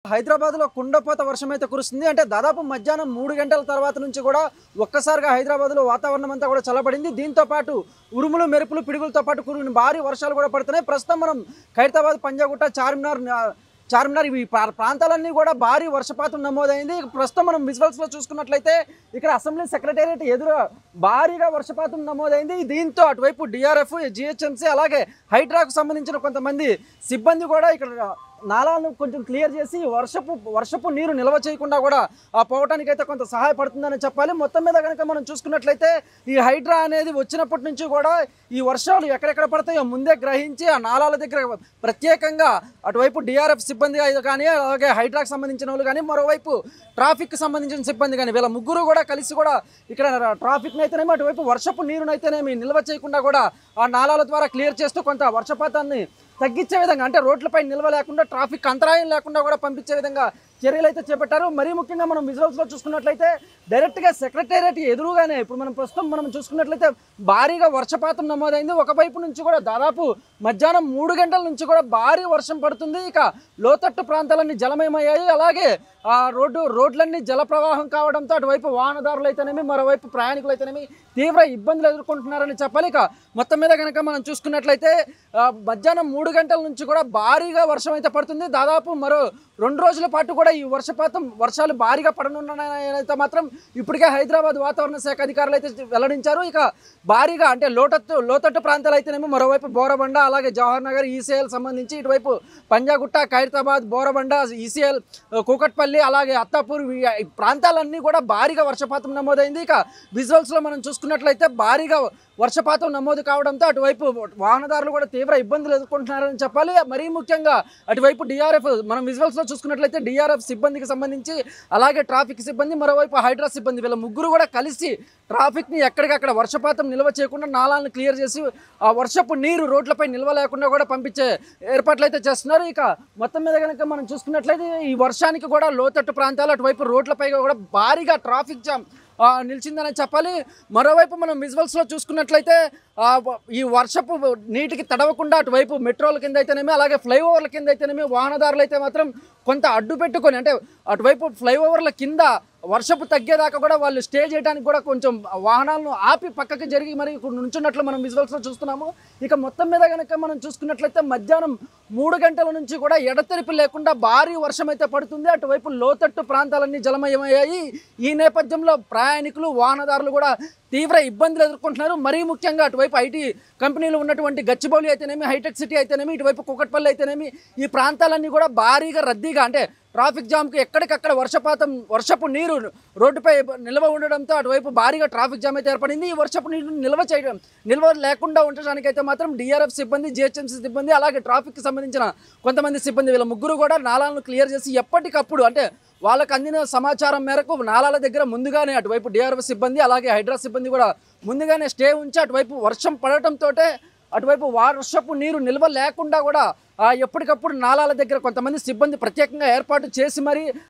హైదరాబాద్‌లో కుండపోత వర్షమైతే కురుస్తుంది. అంటే దాదాపు మధ్యాహ్నం 3 గంటల తర్వాత నుంచి కూడా ఒక్కసారిగా హైదరాబాద్‌లో వాతావరణం అంతా కూడా చల్లబడింది. దీంతో పాటు ఉరుములు, మెరుపులు, పిడుగులతో పాటు కురిసిన భారీ వర్షాలు కూడా పడుతున్నాయి. ప్రస్తుతం మనం ఖైరతాబాద్, పంజాగుట్ట, చార్మినార్ ఇవి ప్రాంతాలన్నీ కూడా భారీ వర్షపాతం నమోదైంది. ప్రస్తుతం మనం విజువల్స్‌లో చూసుకున్నట్లయితే ఇక్కడ అసెంబ్లీ సెక్రటేరియట్ ఎదురు భారీగా వర్షపాతం నమోదైంది. దీంతో అటువైపు డిఆర్ఎఫ్, జీహెచ్ఎంసీ అలాగే హైడ్రాకు సంబంధించిన కొంతమంది సిబ్బంది కూడా ఇక్కడ నాలాలను కొంచెం క్లియర్ చేసి వర్షపు నీరు నిల్వ చేయకుండా కూడా పోవటానికి అయితే కొంత సహాయపడుతుందని చెప్పాలి. మొత్తం మీద కనుక మనం చూసుకున్నట్లయితే ఈ హైడ్రా అనేది వచ్చినప్పటి నుంచి కూడా ఈ వర్షాలు ఎక్కడెక్కడ పడతాయో ముందే గ్రహించి ఆ నాలాల దగ్గర ప్రత్యేకంగా అటువైపు డిఆర్ఎఫ్ సిబ్బంది కానీ అలాగే హైడ్రాకి సంబంధించిన వాళ్ళు కానీ మరోవైపు ట్రాఫిక్ సంబంధించిన సిబ్బంది కానీ వీళ్ళ ముగ్గురు కూడా కలిసి కూడా ఇక్కడ ట్రాఫిక్ని అయితేనేమి అటువైపు వర్షపు నీరునైతేనేమి నిల్వ చేయకుండా కూడా ఆ నాలాల ద్వారా క్లియర్ చేస్తూ కొంత వర్షపాతాన్ని తగ్గించే విధంగా అంటే రోడ్లపై నిల్వ లేకుండా ట్రాఫిక్ అంతరాయం లేకుండా కూడా పంపించే విధంగా చర్యలు అయితే చేపట్టారు. మరీ ముఖ్యంగా మనం విజువల్స్లో చూసుకున్నట్లయితే డైరెక్ట్గా సెక్రటేరియట్ ఎదురుగానే ఇప్పుడు మనం చూసుకున్నట్లయితే భారీగా వర్షపాతం నమోదైంది. ఒకవైపు నుంచి కూడా దాదాపు మధ్యాహ్నం 3 గంటల నుంచి కూడా భారీ వర్షం పడుతుంది. ఇక లోతట్టు ప్రాంతాలన్నీ జలమయమయ్యాయి. అలాగే ఆ రోడ్లన్నీ జల ప్రవాహం కావడంతో అటువైపు వాహనదారులు అయితేనేమి మరోవైపు ప్రయాణికులు అయితేనేమి తీవ్ర ఇబ్బందులు ఎదుర్కొంటున్నారని చెప్పాలి. ఇక మొత్తం మీద కనుక మనం చూసుకున్నట్లయితే మధ్యాహ్నం 3 గంటల నుంచి కూడా భారీగా వర్షం అయితే పడుతుంది. దాదాపు మరో 2 రోజుల పాటు కూడా ఈ వర్షాలు భారీగా పడనున్నాయైతే మాత్రం ఇప్పటికే హైదరాబాద్ వాతావరణ శాఖ అధికారులు అయితే వెల్లడించారు. ఇక భారీగా అంటే లోతట్టు ప్రాంతాలు అయితేనేమో మరోవైపు బోరబండ అలాగే జవహర్ నగర్, ఈసీఎల్ సంబంధించి ఇటువైపు పంజాగుట్ట, ఖైరతాబాద్, బోరబండ, ఈసీఎల్, కూకట్పల్లి అలాగే అత్తాపూర్ ఈ ప్రాంతాలన్నీ కూడా భారీగా వర్షపాతం నమోదైంది. ఇక విజువల్స్లో మనం చూసుకున్నట్లయితే భారీగా వర్షపాతం నమోదు కావడంతో అటువైపు వాహనదారులు కూడా తీవ్ర ఇబ్బందులు ఎదుర్కొంటున్నారని చెప్పాలి. మరీ ముఖ్యంగా అటువైపు డిఆర్ఎఫ్ మనం విజువల్స్లో చూసుకున్నట్లయితే డిఆర్ఎఫ్ సిబ్బందికి సంబంధించి అలాగే ట్రాఫిక్ సిబ్బంది మరోవైపు హైడ్రా సిబ్బంది వీళ్ళ ముగ్గురు కూడా కలిసి ట్రాఫిక్ని ఎక్కడికక్కడ వర్షపాతం నిల్వ చేయకుండా నాలాలను క్లియర్ చేసి ఆ వర్షపు నీరు రోడ్లపై నిల్వ లేకుండా కూడా పంపించే ఏర్పాట్లు అయితే చేస్తున్నారు. ఇక మొత్తం మీద కనుక మనం చూసుకున్నట్లయితే ఈ వర్షానికి కూడా లోతట్టు ప్రాంతాలు అటువైపు రోడ్లపై కూడా భారీగా ట్రాఫిక్ జామ్ నిలిచిందని చెప్పాలి. మరోవైపు మనం విజువల్స్లో చూసుకున్నట్లయితే ఈ వర్షపు నీటికి తడవకుండా అటువైపు మెట్రోల కింద అయితేనేమి అలాగే ఫ్లైఓవర్ల కింద అయితేనేమి వాహనదారులు అయితే మాత్రం కొంత అడ్డు పెట్టుకొని అంటే అటువైపు ఫ్లైఓవర్ల కింద వర్షపు తగ్గేదాకా కూడా వాళ్ళు స్టే చేయడానికి కూడా కొంచెం వాహనాలను ఆపి పక్కకి జరిగి మరి నుంచున్నట్లు మనం విజువల్స్లో చూస్తున్నాము. ఇక మొత్తం మీద కనుక మనం చూసుకున్నట్లయితే మధ్యాహ్నం 3 గంటల నుంచి కూడా ఎడతెరిపి లేకుండా భారీ వర్షం అయితే పడుతుంది. అటువైపు లోతట్టు ప్రాంతాలన్నీ జలమయమయ్యాయి. ఈ నేపథ్యంలో ప్రయాణికులు వాహనదారులు కూడా తీవ్ర ఇబ్బందులు ఎదుర్కొంటున్నారు. మరీ ముఖ్యంగా అటువైపు ఐటీ కంపెనీలు ఉన్నటువంటి గచ్చిబౌలి అయితేనేమి, హైటెక్ సిటీ అయితేనేమి, ఇటువైపు కూకట్పల్లి అయితేనేమి ఈ ప్రాంతాలన్నీ కూడా భారీగా రద్దీగా అంటే ట్రాఫిక్ జామ్కి ఎక్కడికక్కడ వర్షపు నీరు రోడ్డుపై నిల్వ ఉండడంతో అటువైపు భారీగా ట్రాఫిక్ జామ్ అయితే ఏర్పడింది. ఈ వర్షపు నీరు నిల్వ లేకుండా ఉండటానికైతే మాత్రం డిఆర్ఎఫ్ సిబ్బంది, జిహెచ్ఎంసీ సిబ్బంది అలాగే ట్రాఫిక్కి సంబంధించిన కొంతమంది సిబ్బంది వీళ్ళ ముగ్గురు కూడా నాలాలను క్లియర్ చేసి ఎప్పటికప్పుడు అంటే వాళ్ళకు అందిన సమాచారం మేరకు నాలాల దగ్గర ముందుగానే అటువైపు డిఆర్ఎఫ్ సిబ్బంది అలాగే హైడ్రా సిబ్బంది కూడా ముందుగానే స్టే ఉంచి అటువైపు వర్షం పడటంతో అటువైపు వర్షపు నీరు నిల్వ లేకుండా కూడా ఎప్పటికప్పుడు నాలాల దగ్గర కొంతమంది సిబ్బంది ప్రత్యేకంగా ఏర్పాటు చేసి మరి